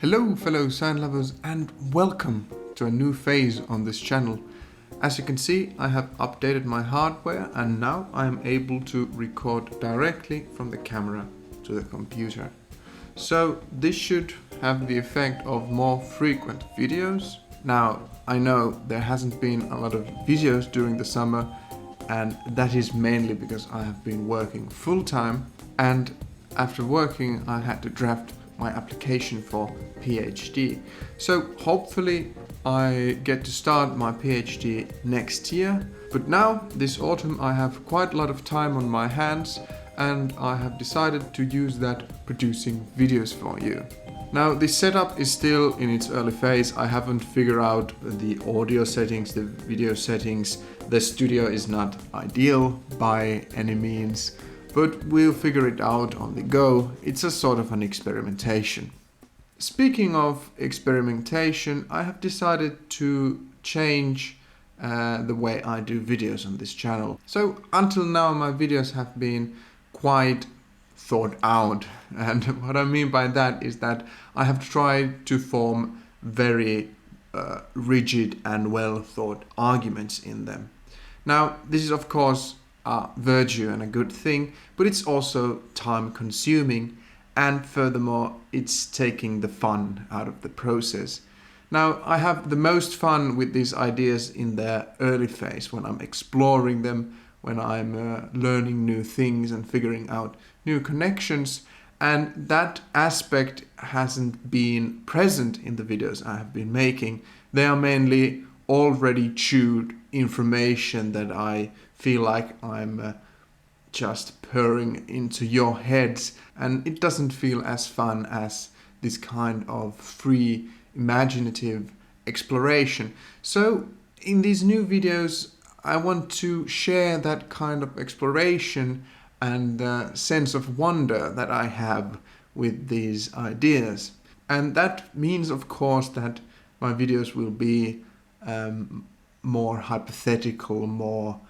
Hello fellow sign lovers and welcome to a new phase on this channel. As you can see, I have updated my hardware and now I am able to record directly from the camera to the computer. So this should have the effect of more frequent videos. Now I know there hasn't been a lot of videos during the summer, and that is mainly because I have been working full-time, and after working I had to draft my application for PhD. So hopefully I get to start my PhD next year. But now, this autumn, I have quite a lot of time on my hands and I have decided to use that producing videos for you. Now, this setup is still in its early phase. I haven't figured out the audio settings, the video settings. The studio is not ideal by any means, but we'll figure it out on the go. It's a sort of an experimentation. Speaking of experimentation, I have decided to change the way I do videos on this channel. So until now my videos have been quite thought out, and what I mean by that is that I have tried to form very rigid and well thought arguments in them. Now this is of course a virtue and a good thing, but it's also time consuming, and furthermore it's taking the fun out of the process. Now I have the most fun with these ideas in their early phase, when I'm exploring them, when I'm learning new things and figuring out new connections, and that aspect hasn't been present in the videos I have been making. They are mainly already chewed information that I feel like I'm just purring into your heads, and it doesn't feel as fun as this kind of free, imaginative exploration. So in these new videos I want to share that kind of exploration and sense of wonder that I have with these ideas. And that means of course that my videos will be more hypothetical, more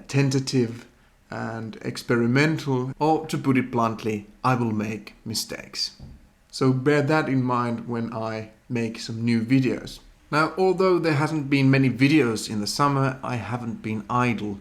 tentative and experimental, or to put it bluntly, I will make mistakes. So bear that in mind when I make some new videos. Now, although there hasn't been many videos in the summer, I haven't been idle.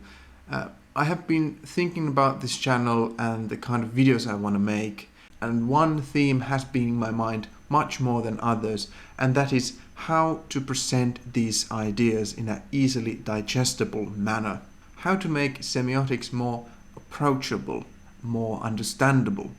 I have been thinking about this channel and the kind of videos I want to make, and one theme has been in my mind much more than others, and that is how to present these ideas in an easily digestible manner. How to make semiotics more approachable, more understandable.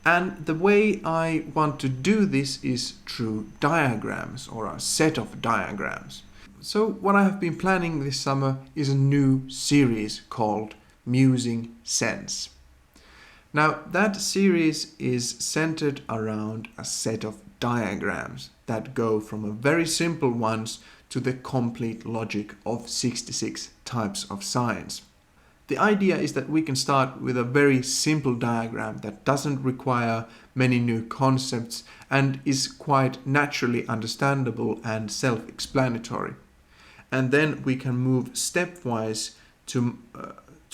And the way I want to do this is through diagrams, or a set of diagrams. So what I have been planning this summer is a new series called Musing Sense. Now that series is centered around a set of diagrams that go from a very simple ones to the complete logic of 66 types of signs. The idea is that we can start with a very simple diagram that doesn't require many new concepts and is quite naturally understandable and self-explanatory. And then we can move stepwise to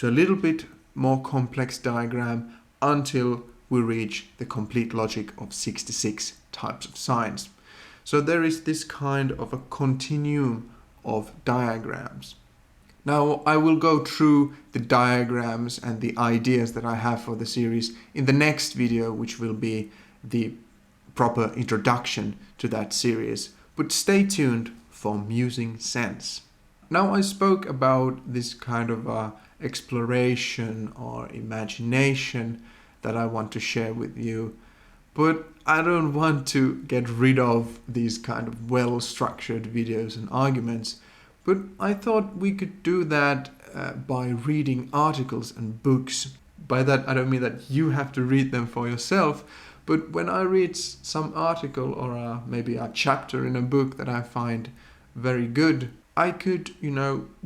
a little bit more complex diagram until we reach the complete logic of 66 types of signs. So there is this kind of a continuum of diagrams. Now I will go through the diagrams and the ideas that I have for the series in the next video, which will be the proper introduction to that series. But stay tuned for Musing Sense. Now I spoke about this kind of exploration or imagination that I want to share with you, but I don't want to get rid of these kind of well-structured videos and arguments. But I thought we could do that by reading articles and books. By that I don't mean that you have to read them for yourself, but when I read some article or maybe a chapter in a book that I find very good, I could,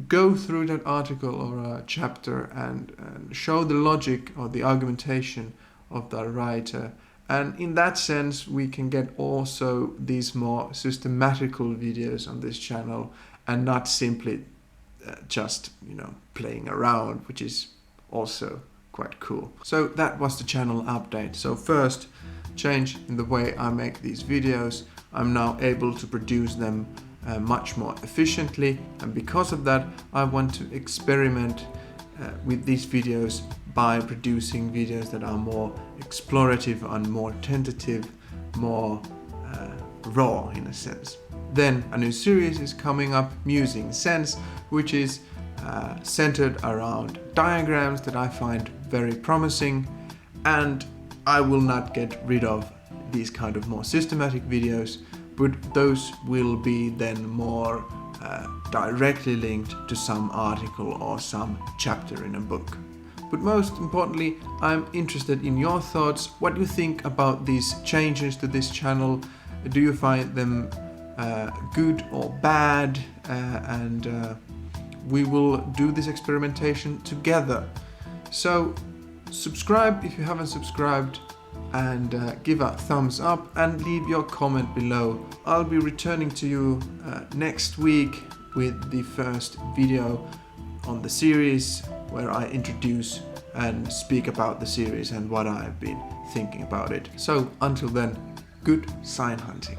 go through that article or a chapter and show the logic or the argumentation of the writer. And in that sense we can get also these more systematical videos on this channel, and not simply just playing around, which is also quite cool. So that was the channel update. So first change in the way I make these videos. I'm now able to produce them much more efficiently, and because of that I want to experiment with these videos by producing videos that are more explorative and more tentative, more raw in a sense. Then a new series is coming up, Musing Sense, which is centered around diagrams that I find very promising, and I will not get rid of these kind of more systematic videos, but those will be then more directly linked to some article or some chapter in a book. But most importantly, I'm interested in your thoughts, what you think about these changes to this channel. Do you find them good or bad? And we will do this experimentation together. So subscribe if you haven't subscribed, and give a thumbs up and leave your comment below. I'll be returning to you next week with the first video on the series, where I introduce and speak about the series and what I've been thinking about it. So until then, good sign hunting.